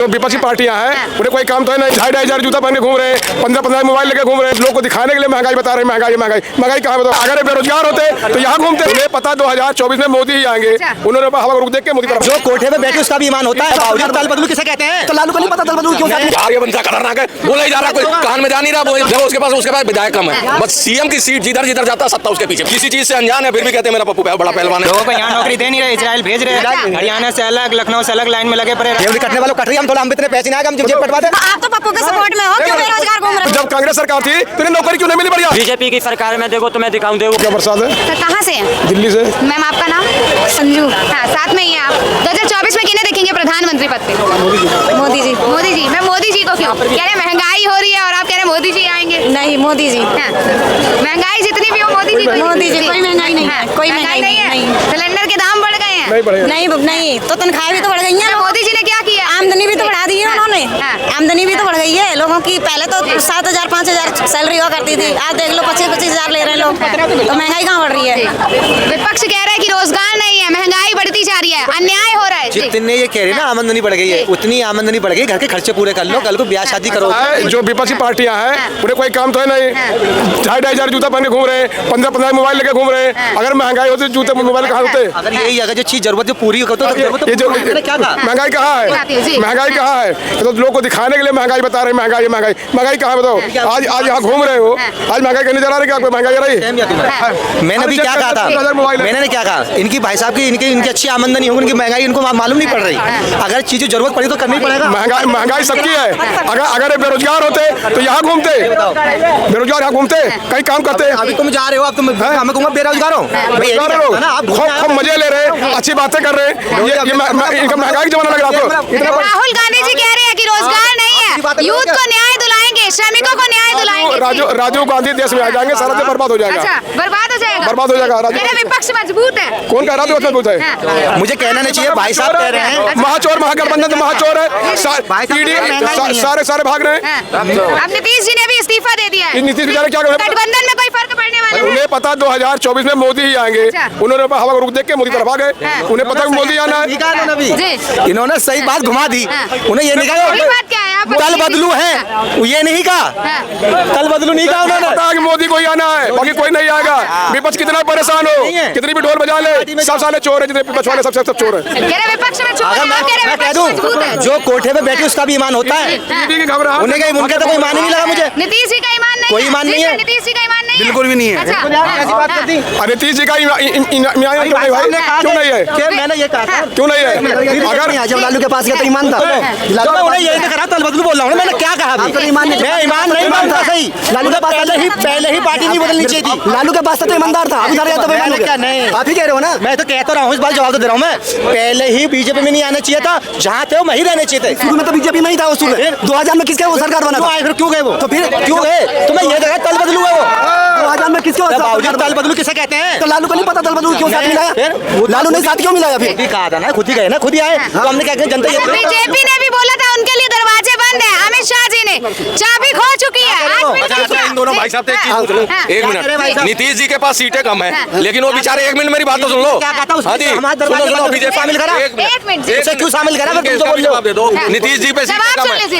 जो विपक्षी पार्टियां हैं उन्हें कोई काम तो है नहीं। 2,500 जूता पहन के घूम रहे हैं, 15-15 मोबाइल लेके घूम रहे हैं, लोग को दिखाने के लिए महंगाई बता रहे हैं। महंगाई कहाँ बताओ? अगर बेरोजगार होते तो यहाँ घूमते। उन्हें पता 2024 में मोदी ही आएंगे। उन्होंने हवा रुख देख के मोदी तरफ जो कोठे पे बैठे उसका भी ईमान होता है। दल बदलू किसे कहते हैं? तो लालू को नहीं पता दल बदलू क्यों कहते हैं? यार ये बंदा खतरनाक है, बोला ही जा रहा, कोई कान में जा नहीं रहा। देखो उसके पास विधायक कम है, बस सीएम की सीट जिधर जाता सत्ता उसके पीछे। किसी चीज से अनजान है, फिर भी कहते हैं मेरा पप्पू बड़ा पहलवान है। लोगों को यहाँ नौकरी दे नहीं रहे, इजराइल भेज रहे हैं, हरियाणा से अलग, लखनऊ से अलग लाइन में लगे पड़े। कटने वालों कट रही, हम थोड़ा हम इतने पैसे नहीं, हम जेब कटवा दे। आप तो पप्पू के सपोर्ट में हो, क्यों बेरोजगार घूम रहे हो? जब कांग्रेस सरकार थी तो नौकरी क्यों नहीं मिली? बढ़िया बीजेपी की सरकार में देखो तो मैं दिखाऊं दे। क्या प्रसाद है? कहाँ से हैं? दिल्ली से। मैम आपका नाम? संजू। हाँ, साथ में ही हैं आप। 2024 में किन्हें देखेंगे प्रधानमंत्री पद पे? मोदी जी। मोदी जी। मैं मोदी जी को क्यों कह रहे? महंगाई हो रही है और आप कह रहे मोदी जी आएंगे? नहीं, मोदी जी। महंगाई जितनी भी हो मोदी जी। मोदी जी। कोई महंगाई नहीं है, कोई महंगाई नहीं है। सिलेंडर के दाम बढ़ गए हैं? नहीं, तो तनख्वाहें भी तो बढ़ गई हैं। मोदी जी ने क्या किया? आमदनी भी तो बढ़ा दी है उन्होंने। आमदनी भी तो बढ़ गई है लोगों की। पहले तो 7,000 5,000 सैलरी हुआ करती थी, आज देख लो 25,000 ले रहे हैं लोग। तो महंगाई कहाँ बढ़ रही है? विपक्ष कह रहा है कि रोजगार नहीं है, महंगाई बढ़ती जा रही है, अन्याय हो रहा है। जितने ये कह रहे हैं ना आमदनी बढ़ गई है, उतनी आमदनी बढ़ गई, घर के खर्चे पूरे कर लो, कल को ब्याह शादी करो। जो विपक्षी पार्टियां हैं उन्हें कोई काम तो है नहीं। 2,500 जूता पहन के घूम रहे हैं, 15-15 मोबाइल लेके घूम रहे हैं। अगर महंगाई होती जूते मोबाइल कहाँ होते? अगर यही अगर जो चीज जरूरत जो पूरी हो तो ये जो क्या कहा? महंगाई कहाँ है? महंगाई कहाँ है? तो लोग को दिखाने के लिए महंगाई बता रहे हैं। महंगाई कहाँ बताओ? आज यहाँ घूम रहे हो, आज महंगाई करने जा रहे क्या? कोई महंगाई रही? मैंने भी क्या कहा था? मैंने क्या कहा? इनकी भाई साहब की इनकी अच्छी आमदनी होगी, इनकी महंगाई इनको मालूम नहीं पड़ रही। अगर चीजें जरूरत पड़ी तो करनी पड़ेगा। महंगाई सबकी है। अगर बेरोजगार होते तो यहाँ घूमते। बेरोजगार यहाँ घूमते, कहीं काम करते। अभी तुम जा रहे हो, अब तुम हमें कहूँगा बेरोजगार हो। खूब मजे ले रहे हैं, अच्छी बातें कर रहे हैं। ये महंगाई का जमाना लग रहा है। राहुल गांधी जी कह रहे हैं कि रोजगार नहीं है, यूथ को न्याय दिलाएंगे, श्रमिकों को न्याय दिलाएंगे। राजीव गांधी देश में आ जाएंगे, सारा देश बर्बाद हो जाएगा। अच्छा, बर्बाद हो जाएगा। बर्बाद हो जाएगा। विपक्ष मजबूत है। कौन कह रहा था मजबूत है? मुझे कहना नहीं चाहिए, भाई साहब कह रहे हैं। महाचोर महागठबंधन तो महाचोर है, सारे भाग रहे हैं। अब नीतीश जी ने भी इस्तीफा दे दिया है। नीतीश बेचारे क्या कर रहे हैं? गठबंधन में कोई फर्क पड़ने वाला उन्हें पता 2024 में मोदी ही आएंगे। उन्होंने हवा रुख देख के मोदी तरफ आ गए। उन्हें पता है मोदी आना है। इन्होंने सही बात घुमा दी। उन्हें ये नहीं कहा दल बदलू है, ये नहीं कहा दल बदलू नहीं कहा उन्होंने। पता है कि मोदी को ही आना है, बाकी कोई नहीं आएगा। विपक्ष कितना परेशान हो, कितनी भी ढोल बजा ले, सब साले चोर है। जितने विपक्ष वाले सब चोर है। विपक्ष में अगर मैं कह दूं जो कोठे पे बैठे उसका भी ईमान होता है, उन्हें कहीं उनका तो कोई ईमान ही नहीं लगा मुझे। नीतीश जी का ईमान नहीं, कोई ईमान नहीं है। नीतीश जी का ईमान नहीं, बिल्कुल भी नहीं है। ऐसी बात करती। नीतीश जी का क्यों नहीं है? मैंने ये कहा था क्यों नहीं है? अगर जब लालू के पास गया तो ईमान था। उन्हें यही कहा दल बदलू बोल रहा हूँ मैंने, क्या कहा? मैं ईमान नहीं मानता। सही लालू के पास पहले ही पार्टी नहीं बदलनी चाहिए थी। लालू के पास तो ईमानदार था, अभी क्या नहीं? आप ही कह रहे हो ना, मैं तो कहता रहा हूँ, इस बार जवाब तो दे रहा हूँ। मैं पहले ही बीजेपी में नहीं आना चाहिए था, जहाँ थे वहीं रहने चाहिए थे। शुरू में तो बीजेपी में ही था, उस 2000 में किसका वो सरकार बना? फिर क्यों गए वो? तो फिर क्यों गए? तो मैं ये जगह दल बदलू है वो 2000 में किसका दल बदलू किसे कहते हैं? तो लालू को नहीं पता दल बदलू क्यों साथ मिलाया? लालू ने साथ क्यों मिलाया? फिर कहा था ना, खुद ही गए ना, खुद ही आए। तो हमने क्या जनता बीजेपी ने भी बोला था उनके लिए दरवाजे बंद है। अमित शाह जी ने चाबी खो चुकी है। इन दोनों भाई साहब एक मिनट, नीतीश जी के पास सीटें कम है, लेकिन वो बेचारे, एक मिनट मेरी बात तो सुन लो। शामिल करा, क्यों शामिल करा? जवाब दे दो। नीतीश जी पे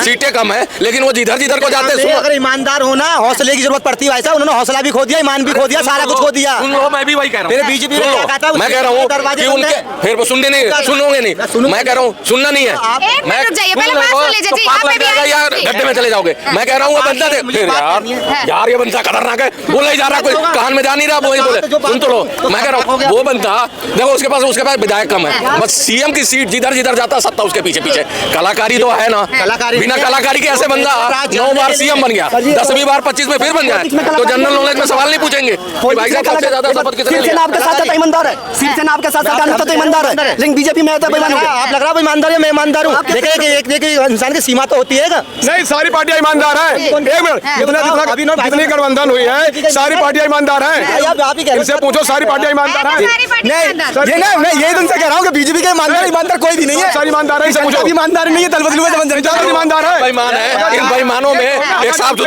सीटें कम है, लेकिन वो जिधर को जाते हैं। अगर ईमानदार होना, हौसले की जरूरत पड़ती है भाई साहब। उन्होंने हौसला भी खो दिया, ईमान भी खो दिया, सारा कुछ खो दिया। मैं भी वही कह रहा हूँ। बीजेपी मैं कह रहा हूँ कि उनके फिर सुनोगे नहीं। मैं कह रहा हूँ सुनना नहीं है। मैं यार गड्ढे में चले जाओगे। मैं कह रहा हूँ बंदा यार ये बंदा खतरनाक है, बोला ही जा रहा, कोई कान में जा नहीं रहा। वही बोले सुन तो लो। मैं कह रहा हूँ वो बंदा देखो, उसके पास विधायक कम है, बस सीएम की सीट जिधर जाता सत्ता उसके पीछे। कलाकारी तो है ना, बिना कलाकारी के ऐसे बंदा 9 बार सीएम बन गया, 10वीं बार 25 में फिर बन जाए तो जनरल नॉलेज में सवाल नहीं पूछेंगे भाई साहब सबसे ज्यादा शपथ किसने लिया? आपके साथ ईमानदार है, शिवसेना आपके साथ तो ईमानदार है, लेकिन बीजेपी में आता है। आप लग रहा है ईमानदार है, मैं ईमानदार हूँ। देखिए इंसान की सीमा तो होती है। नहीं, सारी पार्टियां ईमानदार हैं। एक मिनट, जितनी गठबंधन हुई है सारी पार्टियां ईमानदार हैं। इनसे पूछो, सारी पार्टियां ईमानदार हैं। नहीं, मैं यही तुमसे कह रहा हूँ कि बीजेपी का ईमानदार कोई भी नहीं है। सारी ईमानदार है, इनसे पूछो। ईमानदार नहीं है, दल बदलू ईमानदार है। बेईमान है। इन बेईमानों में एक साफ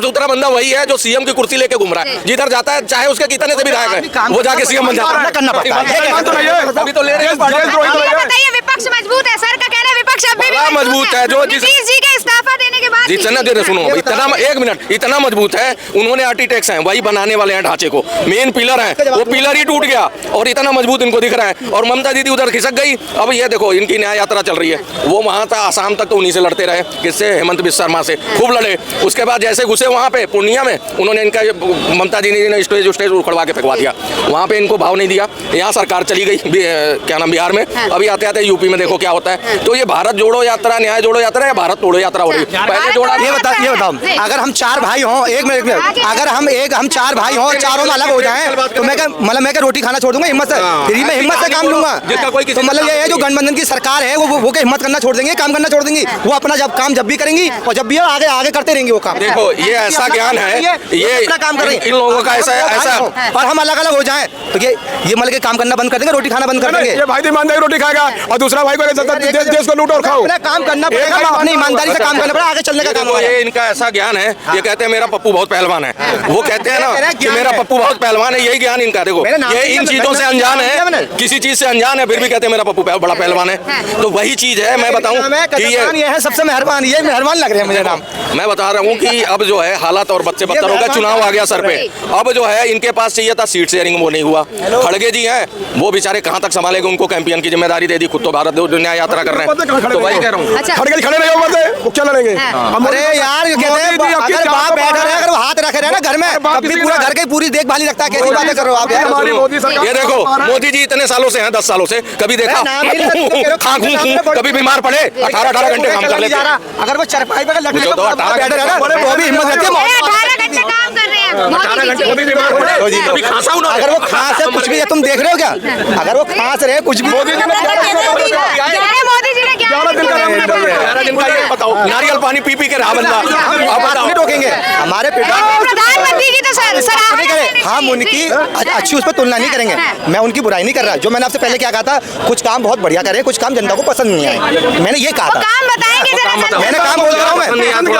सुथरा बंदा वही है जो सीएम की कुर्सी लेके घूम रहा है। जिधर जाता है, चाहे उसके कितने से भी विधायक है, वो जाके सीएम बन जाता है। करना पड़ता है। अभी तो ले रहे हैं। बताइए, विपक्ष मजबूत है, सर का कहना है विपक्ष विपक्ष अभी भी बड़ा मजबूत है जो नीतीश जी के इस्तीफा देने के बाद जितना देर सुनो इतना एक मिनट इतना मजबूत है उन्होंने आर्किटेक्ट्स हैं वही बनाने वाले हैं ढांचे को मेन पिलर है वो पिलर ही टूट गया और इतना मजबूत इनको दिख रहा है और ममता दीदी उधर खिसक गई। अब ये देखो इनकी न्याय यात्रा चल रही है वो वहां तक आसाम तक तो उन्हीं से लड़ते रहे किससे हेमंत बिस्वा शर्मा से खूब लड़े। उसके बाद जैसे घुसे वहां पे पूर्णिया में उन्होंने इनका ममता दीदी ने स्टेज उखड़वा के फेंकवा दिया वहां पे इनको भाव नहीं दिया। यहाँ सरकार चली गई क्या नाम बिहार में अभी आते आते यूपी में देखो क्या होता है। तो ये भारत जोड़ो यात्रा न्याय जोड़ो यात्रा या भारत तोड़ो यात्रा हो रही है। पहले जोड़ा ये बताओ अगर हम चार भाई हों एक मिनट अगर हम चार भाई हों चारों में अलग हो जाएं तो मैं रोटी खाना छोड़ दूंगा हिम्मत से फिर मैं हिम्मत से काम लूंगा। तो मतलब ये है जो गठबंधन की सरकार है वो हिम्मत करना छोड़ देंगे काम करना छोड़ देंगी वो अपना काम जब भी करेंगी और जब भी आगे आगे करते रहेंगे वो काम। देखो ये ऐसा ज्ञान है ये अपना काम कर रहे हैं इन लोगों का ऐसा और हम अलग अलग हो जाएं तो ये मतलब काम करना बंद कर देंगे रोटी खाना बंद कर देंगे। ये भाई ईमानदारी रोटी खाएगा और दूसरा भाई को देश को लूटो और खाओ। काम करना पड़ेगा अपनी ईमानदारी से काम करना पड़ेगा आगे चलने का काम। ये इनका ऐसा ज्ञान है ये कहते हैं मेरा पप्पू बहुत पहलवान है वो कहते हैं ना कि मेरा पप्पू बहुत पहलवान है यही ज्ञान इनका। देखो ये इन चीजों से अनजान है किसी चीज से अनजान है फिर भी कहते हैं मेरा पप्पू बड़ा पहलवान है। तो वही चीज है मैं बताऊं कि ये है सबसे मेहरबान ये मेहरबान लग रहे हैं मुझे नाम। मैं बता रहा हूँ कि अब जो है हालात और बच्चे बदतर हो गए चुनाव आ गया सर पे। अब जो है इनके पास चाहिए था सीट शेयरिंग वो नहीं हुआ। खड़गे जी हैं वो बेचारे कहाँ तक संभालेंगे उनको कैंपियन की जिम्मेदारी दे दी खुद तो भारत न्याय यात्रा कर रहे हैं। तो वही कह रहा हूँ खड़े नहीं हो क्या लड़ेंगे। अरे यार अगर बाप बैठा रहे अगर वो हाथ रखे रहे ना घर में तब भी पूरा घर की पूरी देखभाली रखता है। कैसी बातें कर रहे हो आप यार। ये देखो मोदी जी इतने सालों से हैं 10 सालों से कभी देखा खा घूम कभी बीमार पड़े 18 घंटे काम कर लेते। अगर वो चरपाई पे लटके तो 18 घंटे वो भी हिम्मत रहती है 18 घंटे काम कर रहे हैं मोदी जी। कभी खांसा हूं ना अगर वो खांस है कुछ भी है तुम देख रहे हो क्या अगर वो खांस रहे कुछ भी मोदी जी ने क्या बताओ नारियल पानी पी के रहा बंदा अब नहीं रोकेंगे हमारे प्रधानमंत्री की तो नहीं करें हम उनकी अच्छी उस पर तुलना नहीं करेंगे। मैं उनकी बुराई नहीं कर रहा जो मैंने आपसे पहले क्या कहा था कुछ काम बहुत बढ़िया करे कुछ काम जनता को पसंद नहीं आए मैंने ये कहा था। काम बताएंगे मैंने काम बोल रहा हूँ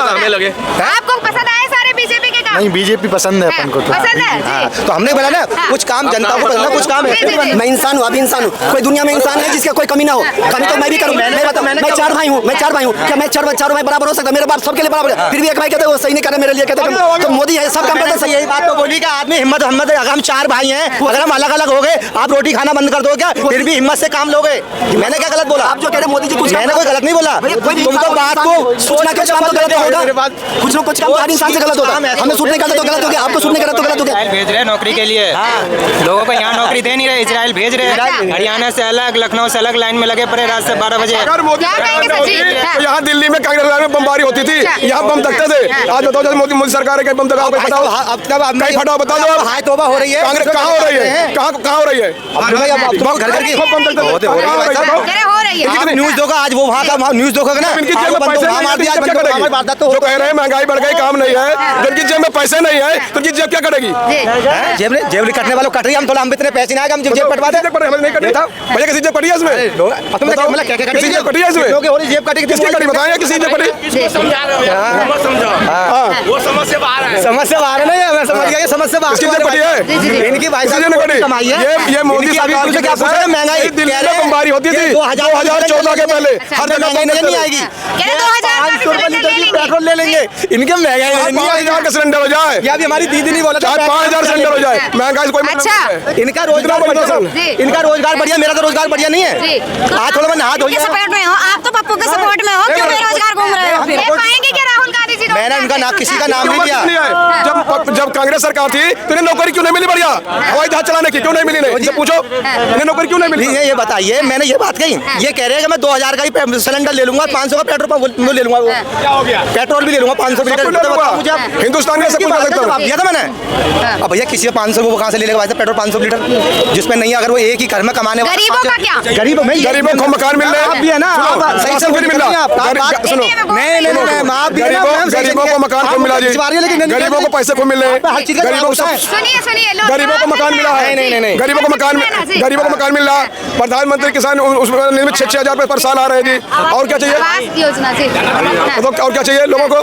हमें लगे आपको पसंद आए सारे बीजेपी के काम। नहीं बीजेपी पसंद है अपन को पसंद है तो हमने बोला ना कुछ काम जनता को पसंद है कुछ काम है। मैं इंसान हूँ अभी इंसान हूँ कोई दुनिया में इंसान है जिसका कोई कमी ना हो कमी तो मैं भी करूँ। मैं 4 भाई हूँ क्या मैं चारों भाई बराबर हो सकता मेरे बाप सबके लिए बराबर फिर भी एक भाई कहते वो सही नहीं करे मेरे लिए कहते तो मोदी है सब काम करते सही। यही बात तो बोली कि आदमी हिम्मत अगर हम 4 भाई हैं अगर हम अलग अलग हो गए आप रोटी खाना बंद कर दो क्या फिर भी हिम्मत से काम लोगे। मैंने क्या गलत बोला आप जो कह रहे मोदी जी कुछ मैंने कोई गलत नहीं बोला तुम तो बात को सोचना कुछ काम तो गलत होगा कुछ ना कुछ काम हर इंसान से गलत होता है। हमें सूट नहीं करते तो गलत हो गया आपको सूट नहीं करते तो गलत हो गया। भेज रहे नौकरी के लिए लोगों को यहाँ नौकरी दे नहीं रहे इजराइल भेज रहे हरियाणा से अलग लखनऊ से अलग लाइन में लगे पड़े रात से 12 बजे। अगर मोदी यहाँ दिल्ली में कांग्रेस में बमबारी होती थी यहाँ बम तकते थे आज बताओ जब मोदी सरकार है बम तक कहीं फटाओ बता दो हाय तोबा हो रही है कांग्रेस कहाँ हो रही है कहाँ हो रही है न्यूज दोगा आज वो वहाँ का न्यूज दोगा ना इनकी जेब में पैसे मार दिया जो कह रहे हैं महंगाई बढ़ गई काम नहीं है जिनकी जेब में पैसे नहीं है तो उनकी जेब क्या कटेगी। जेब कटने वालों कट रही हम थोड़ा हम इतने पैसे नहीं आए हम जेब कटवा दे भैया किसी जेब कटी है इसमें किसी जेब कटी है इसमें जेब कटी किसकी कटी बताएं किसी जेब कटी समस्या बाहर है नहीं मैं समझ गया समस्या बाहर इनकी भाई कमाई है ये मोदी सरकार मुझे क्या पूछ रहे हैं महंगाई दिल्ली में बमबारी होती थी 2014 के पहले हर जगह नजर नहीं आएगी 500 रुपए लीटर की पेट्रोल ले लेंगे इनके महंगाई 5000 का सिलेंडर हो जाए या भी हमारी दीदी नहीं बोला 5000 सिलेंडर हो जाए महंगाई से कोई अच्छा इनका रोजगार बढ़िया मेरा तो रोजगार बढ़िया नहीं है। आज थोड़ा मैं नहा धो सपोर्ट में हो आप तो पप्पू के सपोर्ट में हो क्यों बेरोजगार घूम रहे हो ले पाएंगे क्या राहुल गांधी जी मैंने उनका नाम किसी का नाम नहीं लिया। जब कांग्रेस सरकार थी तो इन्हें नौकरी क्यों नहीं मिली बढ़िया हवाई जहाज चलाने की क्यों नहीं मिली नहीं पूछो इन्हें नौकरी क्यों नहीं मिली। ये बताइए मैंने ये बात कही ये कह रहे हैं कि मैं 2000 का ही सिलेंडर ले लूंगा 500 का पेट्रोल पंप ले लूंगा पेट्रोल भी ले लूंगा 500 लीटर हिंदुस्तान में सब कुछ सकता दिया था मैंने। अब भैया किसी का 500 वो कहाँ से ले लेगा पेट्रोल 500 लीटर जिसमें नहीं अगर वो एक ही घर में कमाने वाले गरीबों को मकान मिल रहे भी है ना सही से मिल रहा गरीबों को मकान क्यों मिला जी गरीबों को पैसे पैसे खूब मिल रहे हैं, हर चीज़ का गरीबों को होता है। सुनिए लोग गरीबों को मकान मिला है, नहीं। गरीबों को मकान मिल रहा है, प्रधानमंत्री किसान उसमें 6,000 रुपए पर साल आ रहे हैं जी। और क्या चाहिए? आवास योजना से तो और क्या चाहिए लोगों को?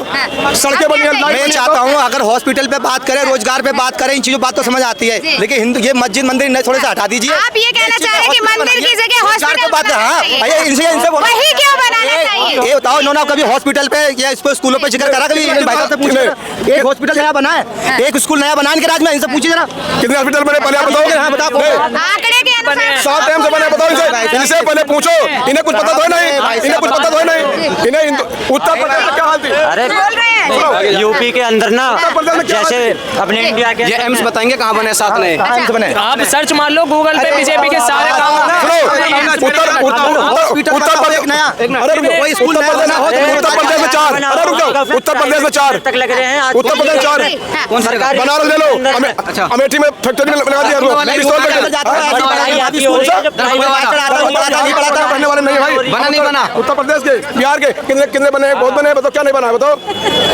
सड़कें बनी हैं, लाइट मैं बनी चाहता है। हूँ अगर हॉस्पिटल पे बात करें, रोजगार पे बात करें, इन चीजों बात तो समझ आती है, जी। लेकिन हिंदू ये मस्जिद मंदिर नहीं, थोड़े से हटा दीजिए। आप ये कहना चाह रहे हैं कि मंदिर की जगह रोजगार पे हॉस्पिटल बात बनाना हाँ चाहिए। भैया इनसे बोलो। वही क्यों बनाना चाहिए? ये बताओ इन्होंने कभी हॉस्पिटल पे या इसको स्कूलों पे जिक्र करा कभी? इन भाई साहब से पूछिए, एक हॉस्पिटल नया बना है, एक स्कूल नया बना है इनके राज्य में, इनसे पूछिए जरा। कितने हॉस्पिटल बने पहले आप बताओ? हाँ, बताओ। नहीं, आंकड़े के अनुसार 7 टाइम से बने, बताओ इनसे पहले पूछो, इन्हें कुछ पता तो है नहीं, इन्हें कुछ पता तो है नहीं, इन्हें उत्तर प्रदेश में क्या हाल थी? अरे बोल रहे हैं यूपी के अंदर ना जैसे अपने इंडिया के ये एम्स बताएंगे कहाँ बने साथ में? इनसे बने आप सर्च मार लो गूगल पे बीजेपी के सारे काम सुनो, उत्तर प्रदेश नया कोई स्कूल नया बना हो तो उत्तर प्रदेश में 4, अरे रुक जाओ, उत्तर प्रदेश में 4 तक लग रहे हैं आज उत्तर प्रदेश 4 कौन सरकार? बनारस ले लो, अमेठी में फैक्ट्री में लगा दिया लोग, पढ़ने वाले नहीं है भाई, बना नहीं बना? उत्तर प्रदेश के, बिहार के कितने बने? बहुत बने, बताओ क्या नहीं बना, बताओ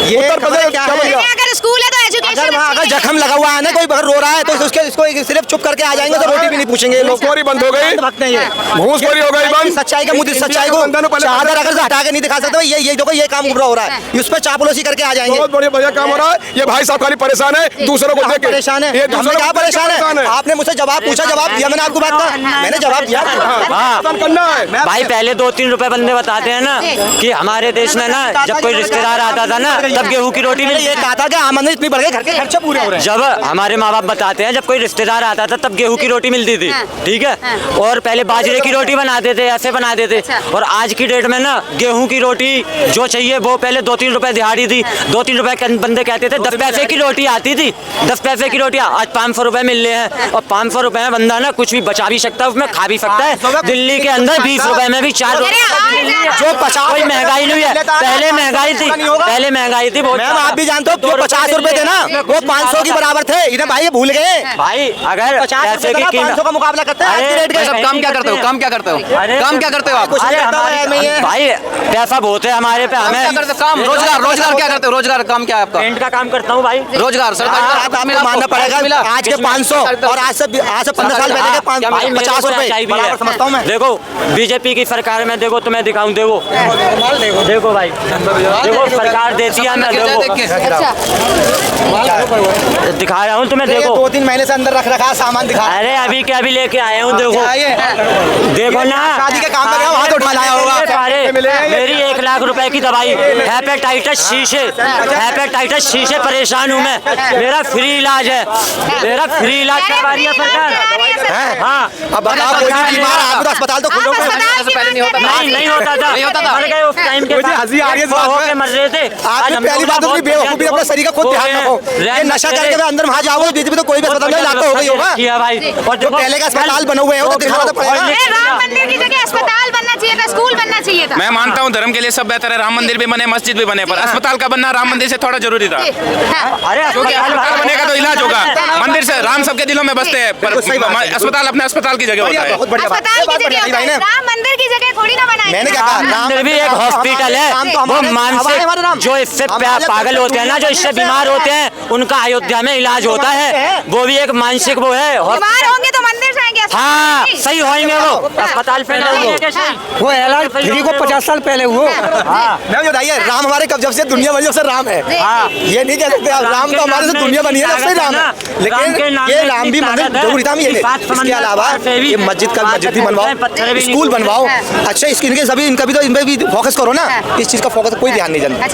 उत्तर प्रदेश क्या बन गया? अगर स्कूल है तो एजुकेशन अगर जख्म लगा हुआ है ना, कोई अगर रो रहा है तो उसके इसको सिर्फ चुप करके आ जाएंगे तो रोटी भी नहीं पूछेंगे लोग। घूसखोरी बंद हो गई, भगते हैं ये। घूसखोरी हो गई बंद, सच्चाई का मुद्दे, सच्चाई को चादर अगर से हटा के नहीं दिखा सकते भाई, ये देखो ये काम गुमराह हो रहा है, उस पर चापलूसी करके आ जाएंगे। बहुत बढ़िया काम हो रहा है। ये भाई साहब खाली परेशान है दूसरों को कहाँ देख के, परेशान है? ये हमें दूसरों क्या को परेशान है? आपने मुझसे जवाब पूछा, जवाब दिया मैंने आपको बात का, मैंने जवाब दिया। खत्म करना है। भाई पहले 2-3 रुपए बंदे बताते हैं ना कि हमारे देश में ना जब कोई रिश्तेदार आता था ना तब गेहूं की रोटी मिलती ये कहा था कि आमदनी इतनी बढ़ गई, घर के खर्चे पूरे हो रहे हैं। जब हमारे माँ बाप बताते हैं जब कोई रिश्तेदार आता था तब गेहूं की रोटी मिलती थी, ठीक है, और पहले बाजरे की रोटी बनाते थे, ऐसे बनाते थे, और आज की डेट में ना गेहूं की रोटी जो चाहिए वो पहले 2-3 रुपए दिहाड़ी थी, 2-3 रुपए के बंदे कहते थे 10 पैसे की रोटी आती थी, 10 पैसे की रोटी आज 500 रुपए मिल रहे हैं, और 500 रुपए में बंदा ना कुछ भी बचा भी सकता है, उसमें खा भी सकता है। दिल्ली के अंदर 20 रुपए में भी 4 जो 50 कोई महंगाई नहीं है, पहले महंगाई थी बहुत। मैम आप भी जानते हो जो 50 रुपए थे ना वो 500 के बराबर थे, इन्हें भाई ये भूल गए। भाई अगर 50 पैसे की 500 का मुकाबला करते हैं आज के रेट भाई के। साहब काम क्या करते हो? काम क्या करते हो? काम क्या करते हो आप? अरे हमारे भाई पैसा बहुत है हमारे पे, क्या हमें करते हो? काम रोजगार क्या करते हो? रोजगार काम क्या है आपका? पेंट का काम करता हूँ भाई। रोजगार सरकारी आपको मानना पड़ेगा, आज के 500 और आज से 15 साल पहले के भाई मेरे 50 को रुपए सच्चाई भी बराबर है। समझता हूँ मैं। देखो बीजेपी की सरकार में देखो तुम्हें दिखाऊं, देखो भाई, देखो सरकार देती है मैं देखो दिखा रहा हूँ तुम्हें, देखो 2-3 महीने से अंदर रख रखा सामान दिखा। अरे अभी के अभी लेके आए हूँ, देखो ना शादी के काम में गया वहाँ तो उठा लाया होगा। सारे मेरी 1 लाख रुपए की दवाई, हेपेटाइटिस सी से परेशान हूँ मैं, मेरा फ्री इलाज है, मेरा फ्री इलाज करवा रही है सरकार। हाँ अब बताओ कोई भी बीमार आदमी तो अस्पताल तो खुले हुए हैं। पहले नहीं होता था। नहीं होता था, मर गए उस टाइम के मुझे हंसी आ रही है इस बात पे। मर रहे थे। आपने पहली बात अपनी बेवकूफी अपने शरीर का खुद ध्यान रखो, ये नशा करके अंदर वहाँ जाओगे बीच में तो कोई भी अस्पताल में लाखों हो गई होगा। किया भाई, और जो पहले का अस्पताल बने हुए हैं वो तो दिखाना तो पड़ेगा। अरे राम मंदिर की जगह अस्पताल बनना चाहिए था, स्कूल बनना चाहिए था। मैं मानता हूँ धर्म के लिए सब बेहतर है, राम मंदिर भी बने, मस्जिद भी बने, पर अस्पताल का बनना राम मंदिर से थोड़ा जरूरी था, अरे क्योंकि अस्पताल बनेगा तो इलाज होगा। मंदिर से राम सबके दिलों में बसते हैं, पर अस्पताल अपने अस्पताल की जगह होता है। बहुत बढ़िया बात है, अस्पताल बहुत की बढ़िया जगह भाई ने। राम मंदिर की जगह थोड़ी ना बनाए। मैंने क्या कहा? राम मंदिर भी एक हॉस्पिटल है, वो मानसिक जो इससे पागल होते हैं ना, जो इससे बीमार होते हैं, उनका अयोध्या में इलाज होता है, वो भी एक मानसिक वो है। बीमार होंगे तो मंदिर से आएंगे, अस्पताल हाँ नहीं। सही होंगे वो, अस्पताल पे वो इलाज फ्री को 50 साल पहले हुआ। मैं बताइए राम हमारे कब जब से दुनिया बनी जब से राम है, ये नहीं कह सकते आप राम तो हमारे से दुनिया बनी है जब से राम है, लेकिन ये राम भी मंदिर जरूरी था। इसके अलावा ये मस्जिद भी बनवाओ, स्कूल बनवाओ, अच्छा इनके सभी इनका भी तो इन पे भी फोकस करो ना, इस चीज का फोकस कोई ध्यान नहीं देना।